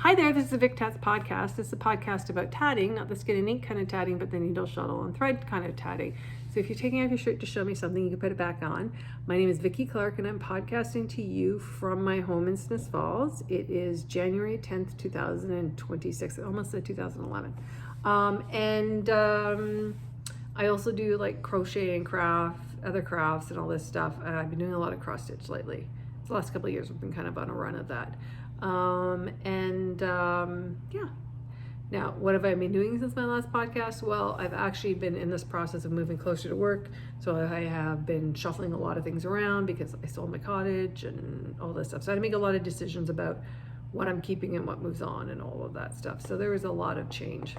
Hi there, this is the Victats Podcast. This is a podcast about tatting, not the skin and ink kind of tatting, but the needle, shuttle, and thread kind of tatting. So if you're taking off your shirt to show me something, you can put it back on. My name is Vicki Clark, and I'm podcasting to you from my home in Smiths Falls. It is January 10th, 2026. I almost said 2011. I also do like crochet and other crafts and all this stuff. I've been doing a lot of cross stitch lately. The last couple of years we've been kind of on a run of that. Yeah. Now, what have I been doing since my last podcast? Well, I've actually been in this process of moving closer to work. So I have been shuffling a lot of things around because I sold my cottage and all this stuff. So I had to make a lot of decisions about what I'm keeping and what moves on and all of that stuff. So there was a lot of change.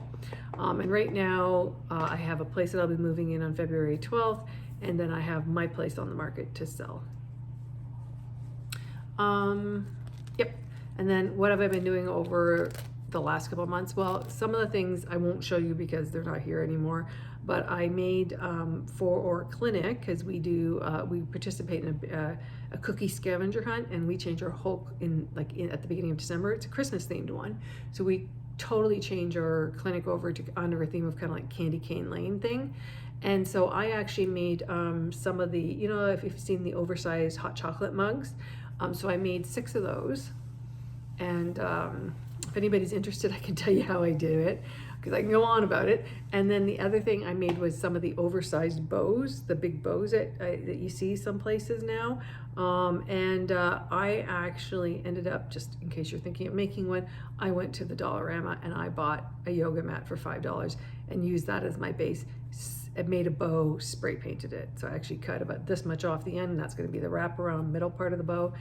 And right now I have a place that I'll be moving in on February 12th. And then I have my place on the market to sell. Yep. And then what have I been doing over the last couple of months? Well, some of the things I won't show you because they're not here anymore, but I made for our clinic, because we participate in a cookie scavenger hunt, and we change our whole at the beginning of December. It's a Christmas themed one. So we totally change our clinic over to under a theme of kind of like Candy Cane Lane thing. And so I actually made some of the, if you've seen the oversized hot chocolate mugs. So I made 6 of those. And if anybody's interested, I can tell you how I do it, because I can go on about it. And then the other thing I made was some of the oversized bows, the big bows that you see some places now. I actually ended up, just in case you're thinking of making one, I went to the Dollarama and I bought a yoga mat for $5 and used that as my base. I made a bow, spray painted it. So I actually cut about this much off the end, and that's going to be the wraparound middle part of the bow.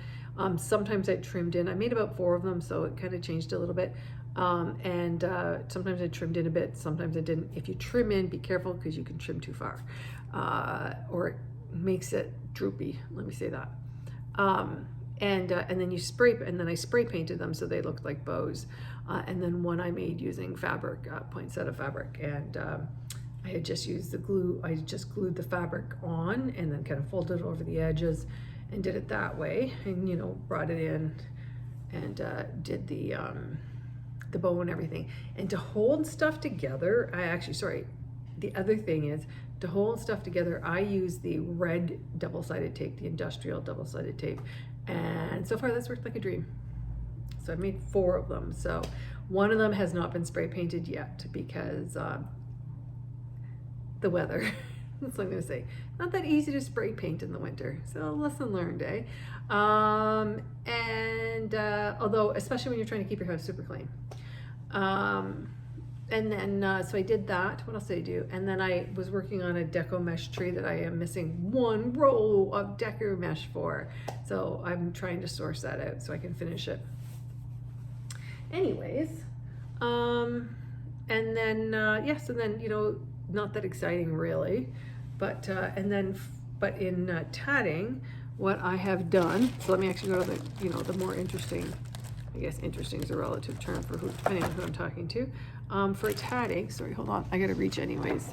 Sometimes I trimmed in. I made about 4 of them, so it kind of changed a little bit. Sometimes I trimmed in a bit, sometimes I didn't. If you trim in, be careful, because you can trim too far, or it makes it droopy. Let me say that. And then you and then I spray painted them so they looked like bows. And then one I made using fabric, poinsettia fabric, and I had just used the glue. I just glued the fabric on and then kind of folded it over the edges and did it that way, and brought it in and did the bow and everything. And to hold stuff together, the other thing is, to hold stuff together, I use the red double-sided tape, the industrial double-sided tape, and so far that's worked like a dream. So I've made 4 of them. So one of them has not been spray painted yet because the weather. That's what I'm going to say. Not that easy to spray paint in the winter. So lesson learned, eh? Although, especially when you're trying to keep your house super clean. So I did that. What else did I do? And then I was working on a deco mesh tree that I am missing 1 roll of deco mesh for. So I'm trying to source that out so I can finish it. Anyways, not that exciting really, but in tatting, what I have done, so let me actually go to the more interesting, I guess interesting is a relative term for depending on who I'm talking to. For tatting, sorry, hold on, I gotta reach anyways.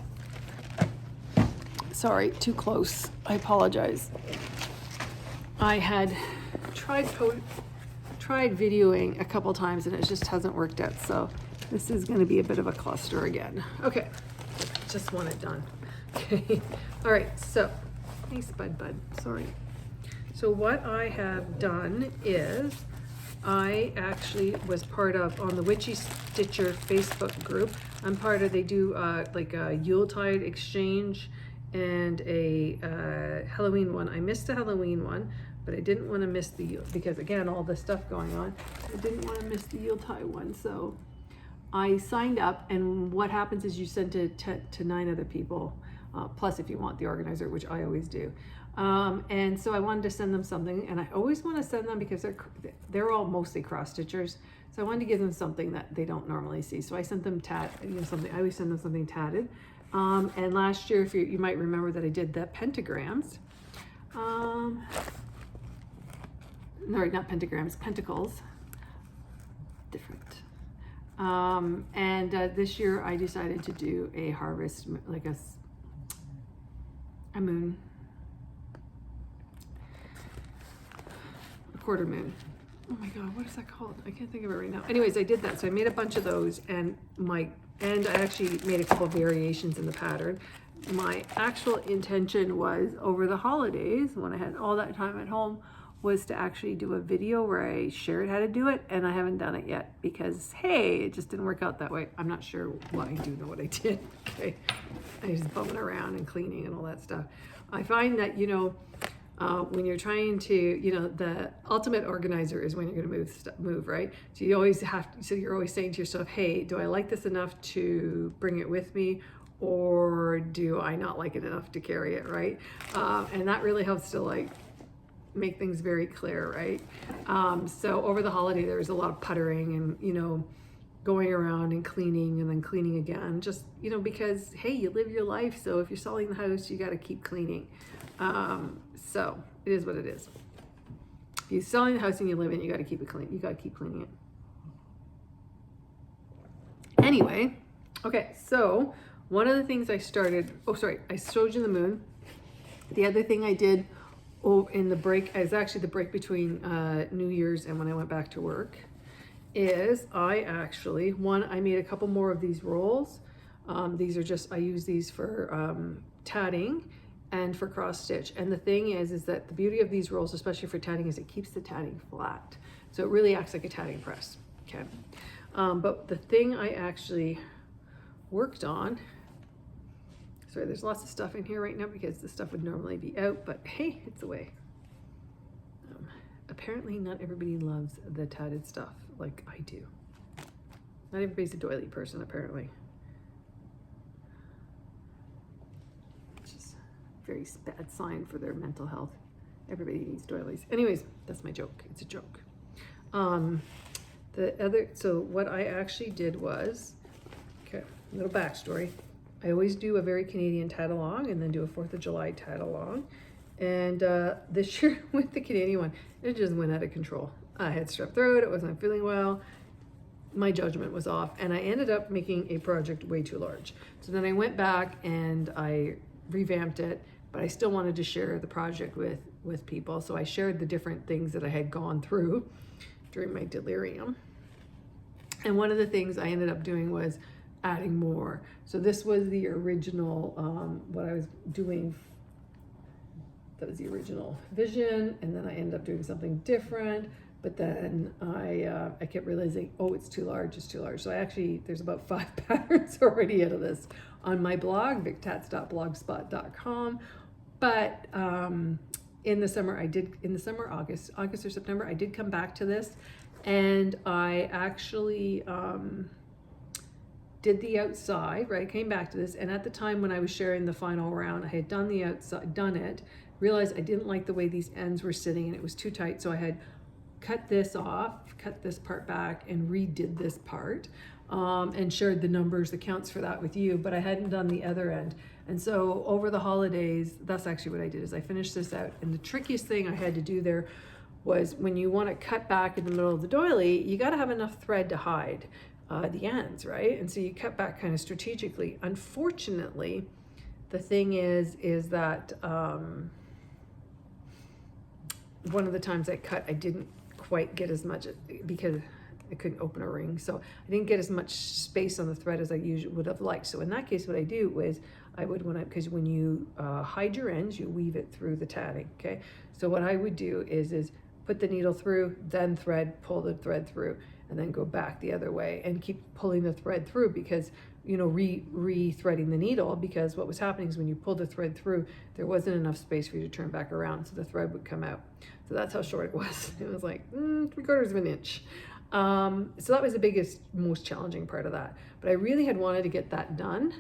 Sorry, too close, I apologize. I had tried videoing a couple times and it just hasn't worked out, so this is gonna be a bit of a cluster again. Okay. Just want it done. Okay. All right. So, hey, Bud. Sorry. So what I have done is I actually was part of, on the Witchy Stitcher Facebook group, I'm part of, they do like a Yuletide exchange and a Halloween one. I missed the Halloween one, but I didn't want to miss because again, all the stuff going on, I didn't want to miss the Yuletide one. So I signed up, and what happens is you send it to 9 other people, plus if you want the organizer, which I always do. And so I wanted to send them something, and I always want to send them because they're all mostly cross stitchers. So I wanted to give them something that they don't normally see. So I sent them something. I always send them something tatted. And last year, if you might remember that I did the pentagrams. No, not pentagrams, pentacles. Different. This year I decided to do a harvest, like a moon, a quarter moon. oh my God, what is that called? I can't think of it right now. Anyways, I did that. So I made a bunch of those, and I actually made a couple of variations in the pattern. My actual intention was over the holidays, when I had all that time at home, was to actually do a video where I shared how to do it, and I haven't done it yet because, hey, it just didn't work out that way. I'm not sure what I do know what I did. Okay, I was bumming around and cleaning and all that stuff. I find that, when you're trying to, the ultimate organizer is when you're going to move, right? So you always so you're always saying to yourself, hey, do I like this enough to bring it with me? Or do I not like it enough to carry it, right? And that really helps to make things very clear, right? So over the holiday, there was a lot of puttering and, going around and cleaning and then cleaning again, just, because, hey, you live your life. So if you're selling the house, you got to keep cleaning. So it is what it is. If you're selling the house and you live in it, you got to keep it clean. You got to keep cleaning it. Anyway, okay, so one of the things I showed you the moon. The other thing I did in the break, is actually the break between New Year's and when I went back to work, is I made a couple more of these rolls. These are I use these for tatting and for cross stitch. And the thing is that the beauty of these rolls, especially for tatting, is it keeps the tatting flat. So it really acts like a tatting press, okay? But the thing I actually worked on, sorry, there's lots of stuff in here right now because the stuff would normally be out, but hey, it's away. Apparently not everybody loves the tatted stuff like I do. Not everybody's a doily person, apparently. Which is a very bad sign for their mental health. Everybody needs doilies. Anyways, that's my joke. It's a joke. So what I actually did was, okay, a little backstory. I always do a very Canadian tat along and then do a 4th of July tat along. And this year with the Canadian one, it just went out of control. I had strep throat, I wasn't feeling well, my judgment was off, and I ended up making a project way too large. So then I went back and I revamped it, but I still wanted to share the project with people. So I shared the different things that I had gone through during my delirium. And one of the things I ended up doing was adding more. So this was the original, what I was doing. That was the original vision, and then I ended up doing something different. But then I kept realizing, oh, it's too large, it's too large. So there's about 5 patterns already out of this on my blog, victats.blogspot.com. But in the summer, August or September, I did come back to this, and I actually did the outside, right? Came back to this, and at the time when I was sharing the final round, I had done the outside, realized I didn't like the way these ends were sitting and it was too tight. So I had cut this off, cut this part back, and redid this part, and shared the numbers, the counts for that with you, but I hadn't done the other end. And so over the holidays, that's actually what I did, is I finished this out. And the trickiest thing I had to do there was when you want to cut back in the middle of the doily, you got to have enough thread to hide the ends, right? And so you cut back kind of strategically. Unfortunately, the thing is that one of the times I cut, I didn't quite get as much because I couldn't open a ring. So I didn't get as much space on the thread as I usually would have liked. So in that case, what I do is because when you hide your ends, you weave it through the tatting, okay? So what I would do is put the needle through, then pull the thread through, and then go back the other way and keep pulling the thread through, because re-threading the needle, because what was happening is when you pulled the thread through, there wasn't enough space for you to turn back around, so the thread would come out. So that's how short it was. It was like 3/4 of an inch. So that was the biggest, most challenging part of that. But I really had wanted to get that done.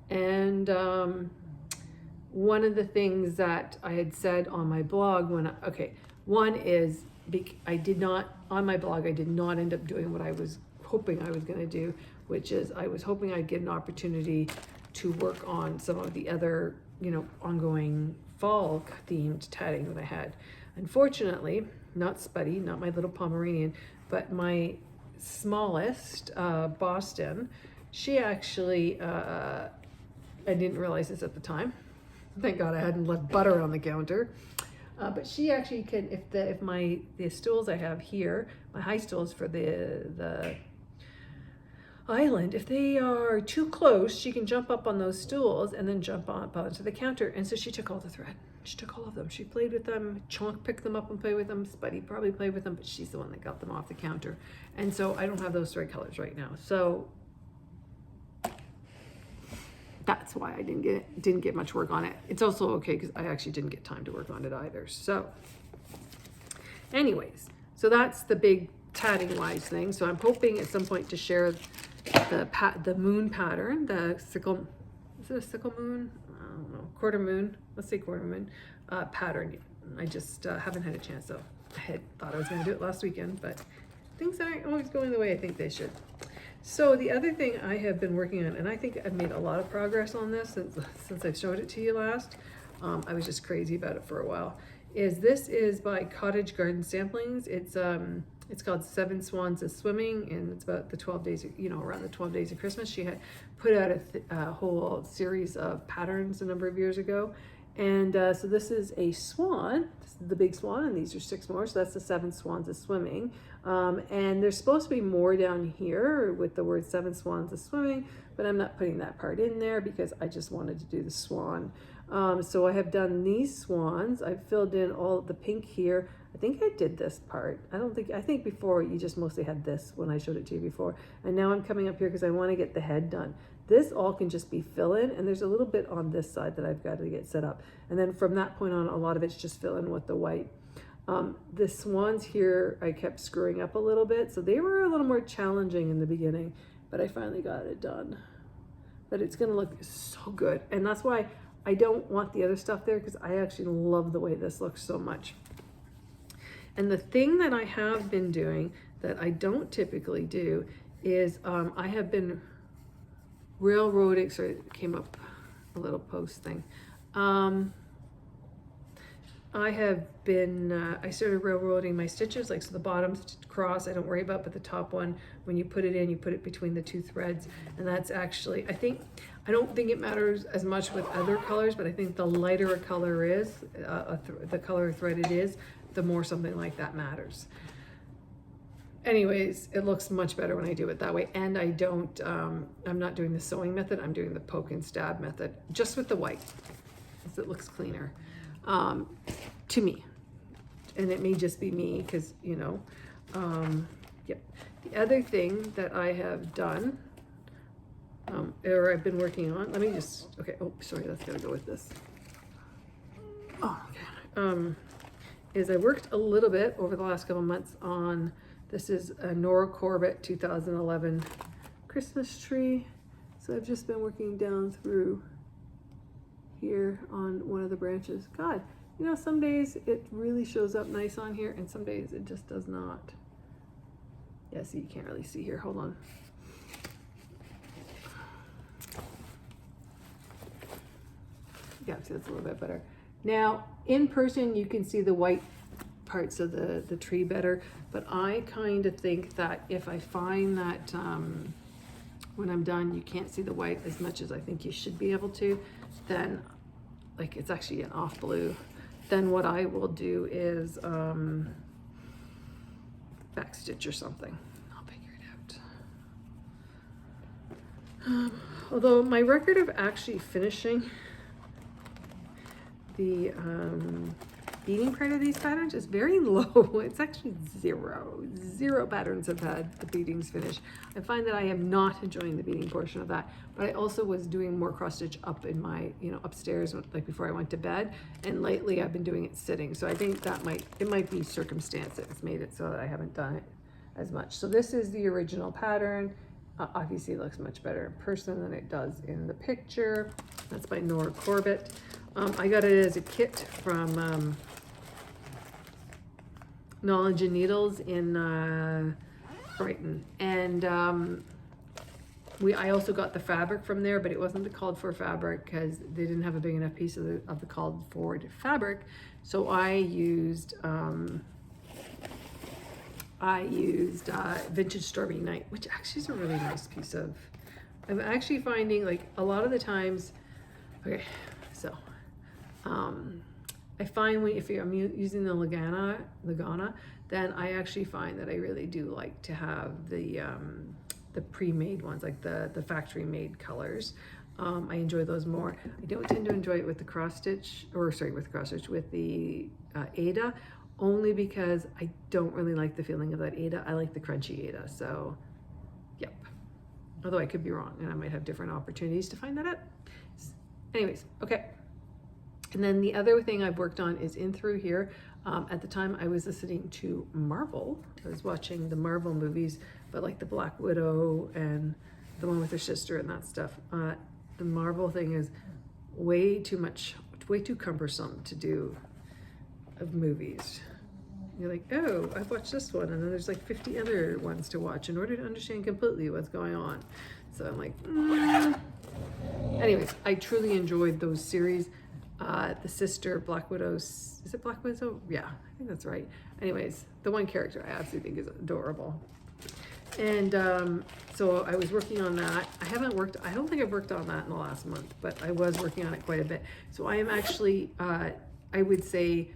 And one of the things that I had said on my blog one is on my blog, I did not end up doing what I was hoping I was going to do, which is I was hoping I'd get an opportunity to work on some of the other, ongoing fall themed tatting that I had. Unfortunately, not Spuddy, not my little Pomeranian, but my smallest, Boston, she actually, I didn't realize this at the time. Thank God I hadn't left butter on the counter. But she actually can, if the stools I have here, my high stools for the island, if they are too close, she can jump up on those stools and then jump up onto the counter. And so she took all the thread. She took all of them. She played with them. Chonk picked them up and played with them. Spuddy probably played with them, but she's the one that got them off the counter. And so I don't have those thread colors right now. So that's why I didn't get much work on it. It's also okay because I actually didn't get time to work on it either. So anyways, so that's the big tatting wise thing. So I'm hoping at some point to share the moon pattern, the sickle, is it a sickle moon? I don't know, quarter moon, let's say quarter moon pattern. I just haven't had a chance, so I had thought I was gonna do it last weekend, but things aren't always going the way I think they should. So the other thing I have been working on, and I think I've made a lot of progress on this since I showed it to you last, I was just crazy about it for a while, this is by Cottage Garden Samplings. It's called 7 Swans of Swimming, and it's about the 12 days, around the 12 days of Christmas. She had put out a whole series of patterns a number of years ago. And so this is a swan, this is the big swan, and these are 6 more. So that's the 7 Swans of Swimming. And there's supposed to be more down here with the word 7 Swans of Swimming, but I'm not putting that part in there because I just wanted to do the swan. So I have done these swans. I've filled in all of the pink here. I think I did this part. I think before you just mostly had this when I showed it to you before. And now I'm coming up here because I want to get the head done. This all can just be fill in, and there's a little bit on this side that I've got to get set up. And then from that point on, a lot of it's just fill in with the white. The swans here, I kept screwing up a little bit. So they were a little more challenging in the beginning, but I finally got it done. But it's gonna look so good. And that's why I don't want the other stuff there, because I actually love the way this looks so much. And the thing that I have been doing that I don't typically do is I have been railroading, sorry, it came up a little post thing. I have been, I started railroading my stitches, like so the bottom cross I don't worry about, but the top one, when you put it in, you put it between the 2 threads. And that's actually, I don't think it matters as much with other colors, but I think the lighter a color is, the color thread it is, the more something like that matters. Anyways, it looks much better when I do it that way. And I don't, I'm not doing the sewing method, I'm doing the poke and stab method, just with the white, because it looks cleaner to me. And it may just be me, because, yep. The other thing that I have done, or I've been working on, let me just, okay, oh, sorry, that's gotta go with this. Oh, okay. Is I worked a little bit over the last couple months on, this is a Nora Corbett 2011 Christmas tree. So I've just been working down through here on one of the branches. God, some days it really shows up nice on here, and some days it just does not. Yeah, see, you can't really see here. Hold on. Yeah, see, that's a little bit better. Now, in person, you can see the white parts of the tree better, but I kind of think that if I find that when I'm done, you can't see the white as much as I think you should be able to, then, like, it's actually an off blue, then what I will do is backstitch or something. I'll figure it out. Although my record of actually finishing the beading part of these patterns is very low. It's actually zero patterns have had the beadings finished. I find that I am not enjoying the beading portion of that, but I also was doing more cross stitch up in my, upstairs, like before I went to bed, and lately I've been doing it sitting. So I think that it might be circumstance that's made it so that I haven't done it as much. So this is the original pattern. Obviously it looks much better in person than it does in the picture. That's by Nora Corbett. I got it as a kit from Knowledge and Needles in Brighton, and I also got the fabric from there, but it wasn't the called for fabric because they didn't have a big enough piece of the called for fabric. So I used Vintage Strawberry Night, which actually is a really nice piece of. I'm actually finding, like, a lot of the times. Okay, so I find if I'm using the Lagana, then I actually find that I really do like to have the pre-made ones, like the factory-made colors. I enjoy those more. I don't tend to enjoy it with the with the Aida, only because I don't really like the feeling of that Aida. I like the crunchy Aida, so yep. Although I could be wrong, and I might have different opportunities to find that out. Anyways, okay. And then the other thing I've worked on is in through here. At the time I was listening to Marvel. I was watching the Marvel movies, but like the Black Widow and the one with her sister and that stuff. The Marvel thing is way too much, way too cumbersome to do of movies. You're like, oh, I've watched this one, and then there's like 50 other ones to watch in order to understand completely what's going on. So I'm like, Anyways, I truly enjoyed those series. The sister, Black Widow's, is it Black Widow? Yeah, I think that's right. Anyways, the one character I absolutely think is adorable. And so I was working on that. I don't think I've worked on that in the last month, but I was working on it quite a bit. So I am actually, I wouldn't say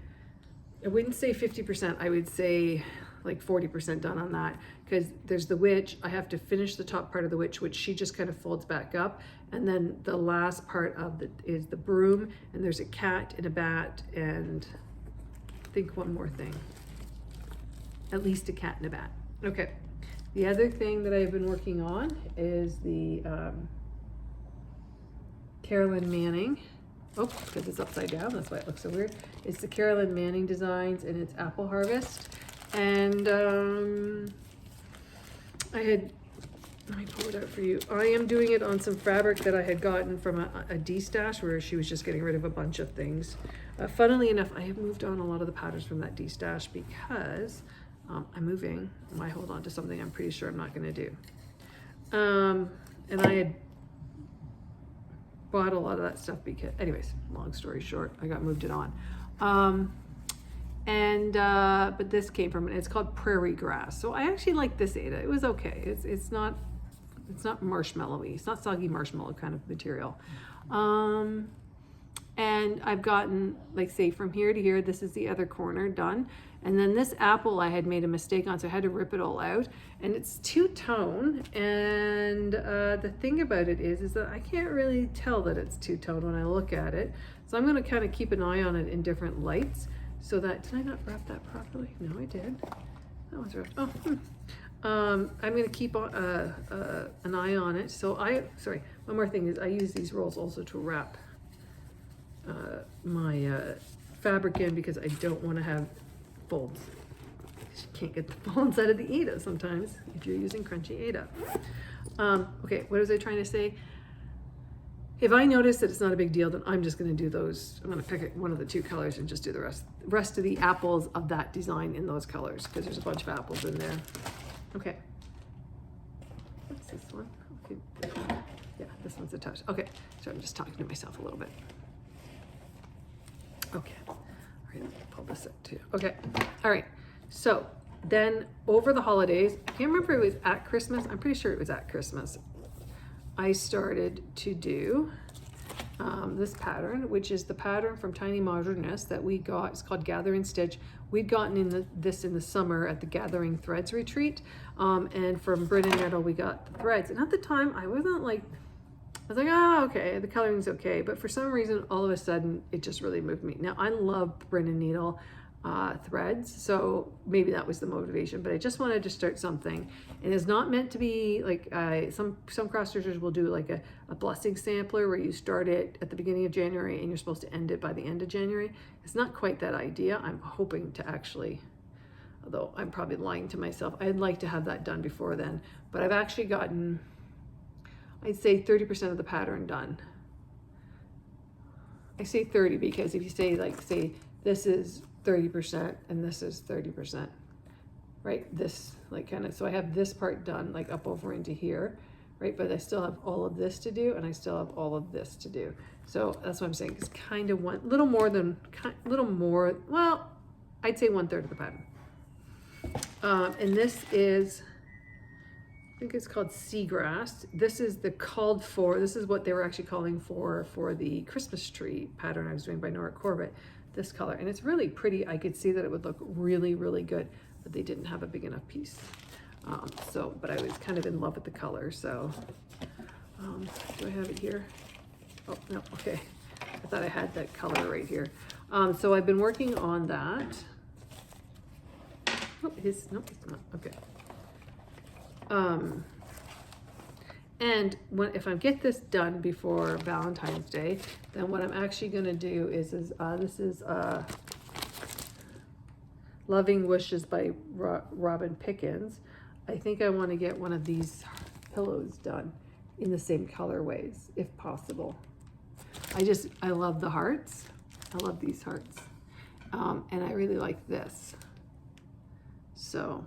50%, I would say like 40% done on that, because there's the witch. I have to finish the top part of the witch, which she just kind of folds back up. And then the last part of is the broom, and there's a cat and a bat, and I think one more thing. At least a cat and a bat. Okay. The other thing that I've been working on is the Carolyn Manning. Oh, because it's upside down, that's why it looks so weird. It's the Carolyn Manning Designs, and it's Apple Harvest. And let me pull it out for you. I am doing it on some fabric that I had gotten from a D-stash, where she was just getting rid of a bunch of things. Funnily enough, I have moved on a lot of the patterns from that D-stash because I'm moving. I might hold on to something I'm pretty sure I'm not going to do. And I had bought a lot of that stuff because, anyways, long story short, I got it on. But this came from, it's called Prairie Grass. So I actually like this Aida. It was okay. It's not marshmallowy. It's not soggy marshmallow kind of material. And I've gotten, like, say, from here to here, this is the other corner done. And then this apple I had made a mistake on, so I had to rip it all out. And it's two-tone. And the thing about it is that I can't really tell that it's two-tone when I look at it. So I'm going to kind of keep an eye on it in different lights. So that, did I not wrap that properly? No, I did. That was wrapped. Oh, I'm going to keep an eye on it. So one more thing is I use these rolls also to wrap my fabric in, because I don't want to have folds. You can't get the folds out of the Aida sometimes if you're using crunchy Aida. Okay, what was I trying to say? If I notice that it's not a big deal, then I'm just going to do those. I'm going to pick one of the two colors and just do the rest of the apples of that design in those colors, because there's a bunch of apples in there. Okay. What's this one? Okay. Yeah, this one's a touch. Okay, so I'm just talking to myself a little bit. Okay. All right, let me pull this up too. Okay. All right. So then over the holidays, I can't remember if it was at Christmas. I'm pretty sure it was at Christmas. I started to do this pattern, which is the pattern from Tiny Modernist that we got. It's called Gather and Stitch. We'd gotten this in the summer at the Gathering Threads retreat. And from Bryn and Nettle, we got the threads. And at the time, I was like, oh, okay, the coloring's okay. But for some reason, all of a sudden, it just really moved me. Now, I love Bryn and Needle threads, so maybe that was the motivation, but I just wanted to start something. And it's not meant to be like, some cross stitchers will do like a blessing sampler where you start it at the beginning of January and you're supposed to end it by the end of January. It's not quite that idea. I'm hoping to actually, although I'm probably lying to myself, I'd like to have that done before then, but I've actually gotten, I'd say 30% of the pattern done. I say 30 because if you say, like, say this is 30% and this is 30%, right? This, like, kind of, so I have this part done, like up over into here, right? But I still have all of this to do, and I still have all of this to do. So that's what I'm saying. It's kind of little more, well, I'd say 1/3 of the pattern. And this is, I think it's called Seagrass. This is this is what they were actually calling for the Christmas tree pattern I was doing by Nora Corbett. this color, and it's really pretty. I could see that it would look really, really good, but they didn't have a big enough piece. But I was kind of in love with the color, so do I have it here? Oh, no, okay. I thought I had that color right here. So I've been working on that. Oh, it is, no, it's not, okay. And if I get this done before Valentine's Day, then what I'm actually gonna do is this is Loving Wishes by Robin Pickens. I think I want to get one of these pillows done in the same colorways, if possible. I love the hearts. I love these hearts. And I really like this. So,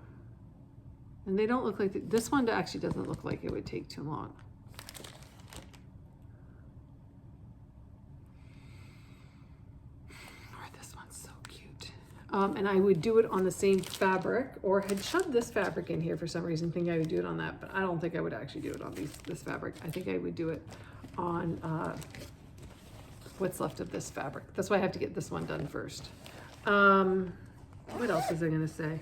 and they don't look like, this one actually doesn't look like it would take too long. This one's so cute. And I would do it on the same fabric, or had shoved this fabric in here for some reason, thinking I would do it on that, but I don't think I would actually do it on this fabric. I think I would do it on what's left of this fabric. That's why I have to get this one done first. What else was I gonna say?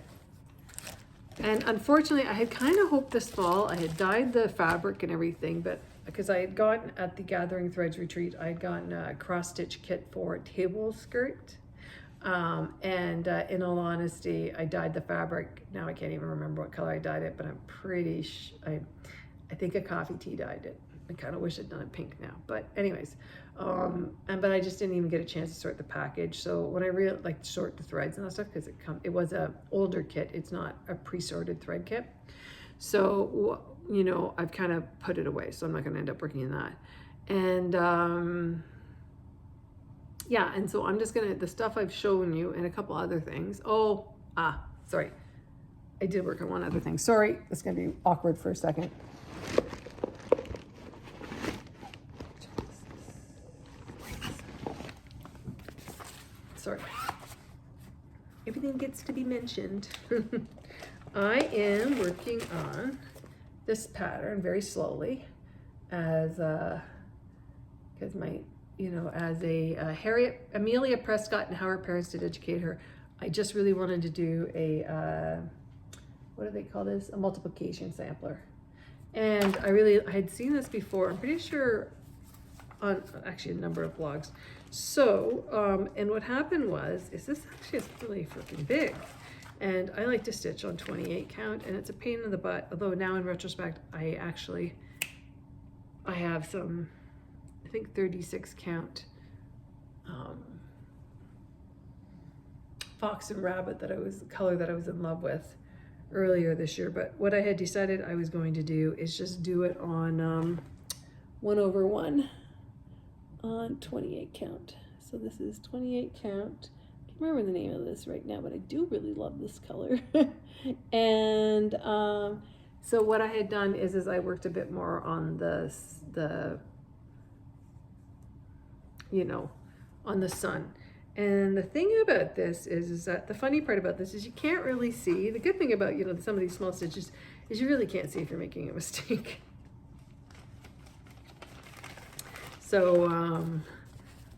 And unfortunately, I had kind of hoped this fall, I had dyed the fabric and everything, but because I had gotten at the Gathering Threads retreat, I had gotten a cross stitch kit for a table skirt. In all honesty, I dyed the fabric. Now I can't even remember what color I dyed it, but I'm pretty I think a coffee tea dyed it. I kind of wish I'd done it pink now, but anyways, but I just didn't even get a chance to sort the package. So when I sort the threads and that stuff, because it was a older kit, it's not a pre-sorted thread kit. So, you know, I've kind of put it away, so I'm not going to end up working in that. And, yeah, and so I'm just gonna, the stuff I've shown you and a couple other things. Sorry. I did work on one other thing. Sorry, it's gonna be awkward for a second. Sorry. Everything gets to be mentioned. I am working on this pattern very slowly as because my, you know, as Amelia Prescott and how her parents did educate her, I just really wanted to do a, what do they call this? A multiplication sampler. And I had seen this before, I'm pretty sure on actually a number of blogs. So, and what happened is this actually is really freaking big. And I like to stitch on 28 count, and it's a pain in the butt. Although now in retrospect, I have some, I think 36 count fox and rabbit color that I was in love with earlier this year. But what I had decided I was going to do is just do it on 1/1 on 28 count. So this is 28 count. I can't remember the name of this right now, but I do really love this color. And so what I had done is I worked a bit more on the you know, on the sun. And the thing about this is that the funny part about this is you can't really see. The good thing about, you know, some of these small stitches is you really can't see if you're making a mistake. So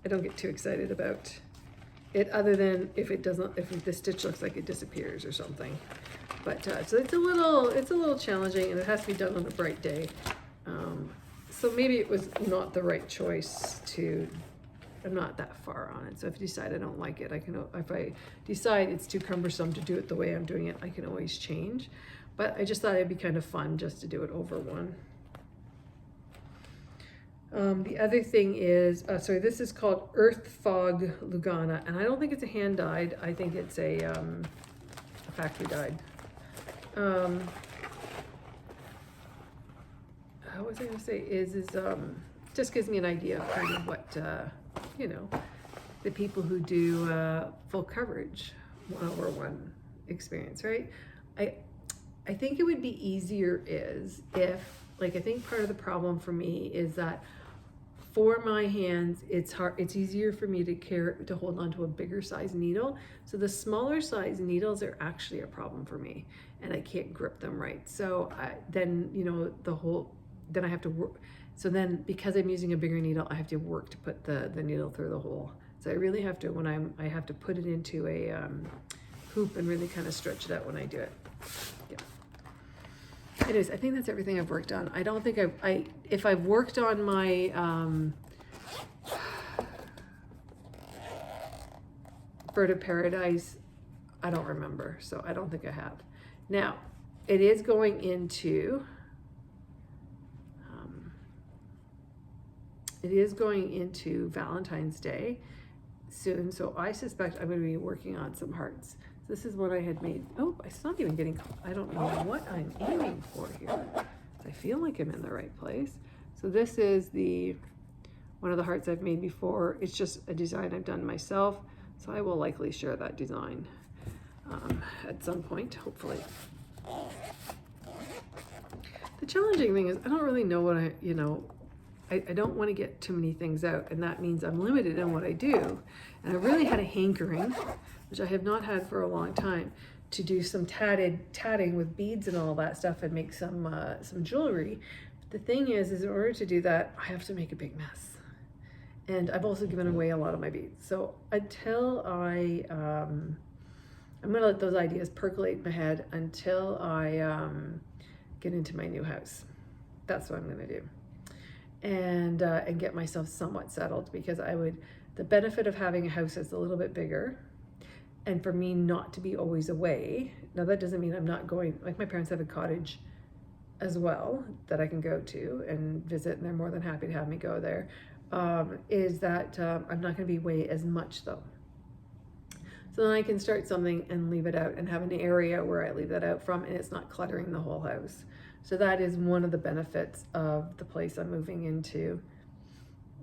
I don't get too excited about it, other than if the stitch looks like it disappears or something. But so it's a little challenging, and it has to be done on a bright day. So maybe it was not the right choice I'm not that far on it. So if you decide I don't like it, if I decide it's too cumbersome to do it the way I'm doing it, I can always change. But I just thought it'd be kind of fun just to do it over one. The other thing is, this is called Earth Fog Lugana, and I don't think it's a hand dyed. I think it's a factory dyed. What was I going to say? Just gives me an idea of kind of what you know, the people who do full coverage 1/1 experience, right? I think it would be easier if, like, I think part of the problem for me is that for my hands, it's easier for me to hold on to a bigger size needle. So the smaller size needles are actually a problem for me, and I can't grip them right. So then, you know, then I have to work. So then, because I'm using a bigger needle, I have to work to put the needle through the hole. So I really have to, when I have to put it into a hoop and really kind of stretch it out when I do it. Yeah. It is. I think that's everything I've worked on. I don't think if I've worked on my Bird of Paradise, I don't remember, so I don't think I have. Now, it is going into Valentine's Day soon, so I suspect I'm going to be working on some hearts. This is what I had made. Oh, it's not even getting, I don't know what I'm aiming for here. I feel like I'm in the right place. So this is one of the hearts I've made before. It's just a design I've done myself, so I will likely share that design at some point, hopefully. The challenging thing is I don't really know what I don't want to get too many things out, and that means I'm limited in what I do. And I really had a hankering, which I have not had for a long time, to do some tatting with beads and all that stuff and make some jewelry. But the thing is in order to do that, I have to make a big mess. And I've also given away a lot of my beads. So until I'm gonna let those ideas percolate in my head until I get into my new house. That's what I'm gonna do. And get myself somewhat settled, because the benefit of having a house that's a little bit bigger, and for me not to be always away. Now that doesn't mean I'm not going, like my parents have a cottage as well that I can go to and visit, and they're more than happy to have me go there. Is that I'm not gonna be away as much though. So then I can start something and leave it out and have an area where I leave that out from, and it's not cluttering the whole house. So that is one of the benefits of the place I'm moving into.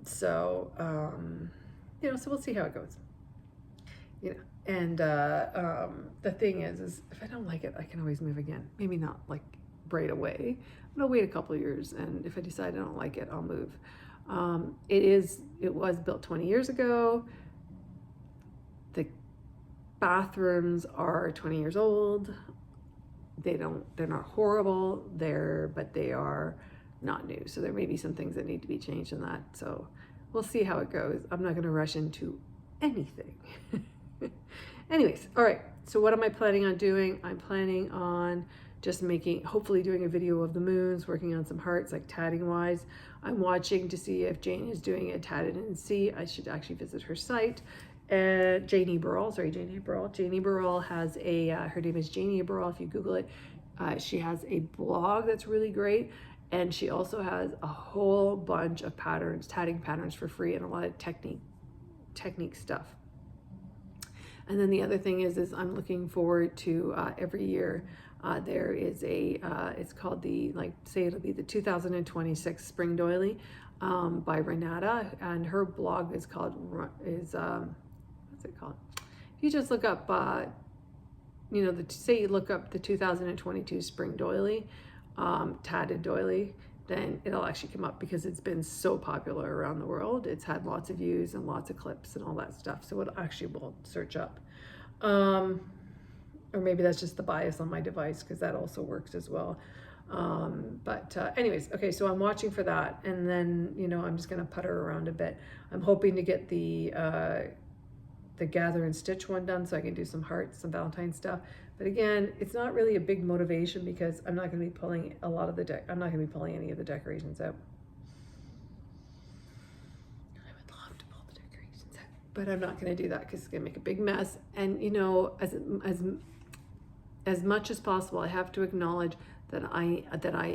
So, so we'll see how it goes. And the thing is if I don't like it, I can always move again. Maybe not like right away, but I'll wait a couple of years, and if I decide I don't like it, I'll move. It was built 20 years ago. The bathrooms are 20 years old. They're not horrible but they are not new. So there may be some things that need to be changed in that. So we'll see how it goes. I'm not going to rush into anything. Anyways, all right. So what am I planning on doing? I'm planning on just hopefully doing a video of the moons, working on some hearts, like tatting wise. I'm watching to see if Jane is doing a tatted and see. I should actually visit her site. Janie Burrell has her name is Janie Burrell. If you Google it, she has a blog that's really great. And she also has a whole bunch of tatting patterns for free, and a lot of technique stuff. And then the other thing is I'm looking forward to every year there is it's called it'll be the 2026 Spring Doily by Renata, and her blog is called what's it called? If you just look up you look up the 2022 Spring Doily, tatted doily, then it'll actually come up, because it's been so popular around the world. It's had lots of views and lots of clips and all that stuff. So it actually will search up. Or maybe that's just the bias on my device, because that also works as well. Anyways, okay, so I'm watching for that. And then, I'm just going to putter around a bit. I'm hoping to get the gather and stitch one done so I can do some hearts, some Valentine stuff. But again, it's not really a big motivation, because I'm not going to be pulling I'm not going to be pulling any of the decorations out. I would love to pull the decorations out, but I'm not going to do that, because it's going to make a big mess. And as much as possible, I have to acknowledge that I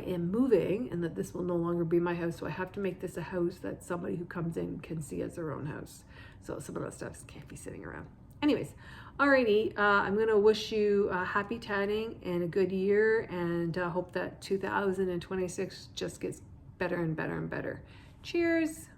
am moving, and that this will no longer be my house. So I have to make this a house that somebody who comes in can see as their own house. So some of that stuff can't be sitting around. Anyways, alrighty, I'm gonna wish you happy tatting and a good year, and hope that 2026 just gets better and better and better. Cheers.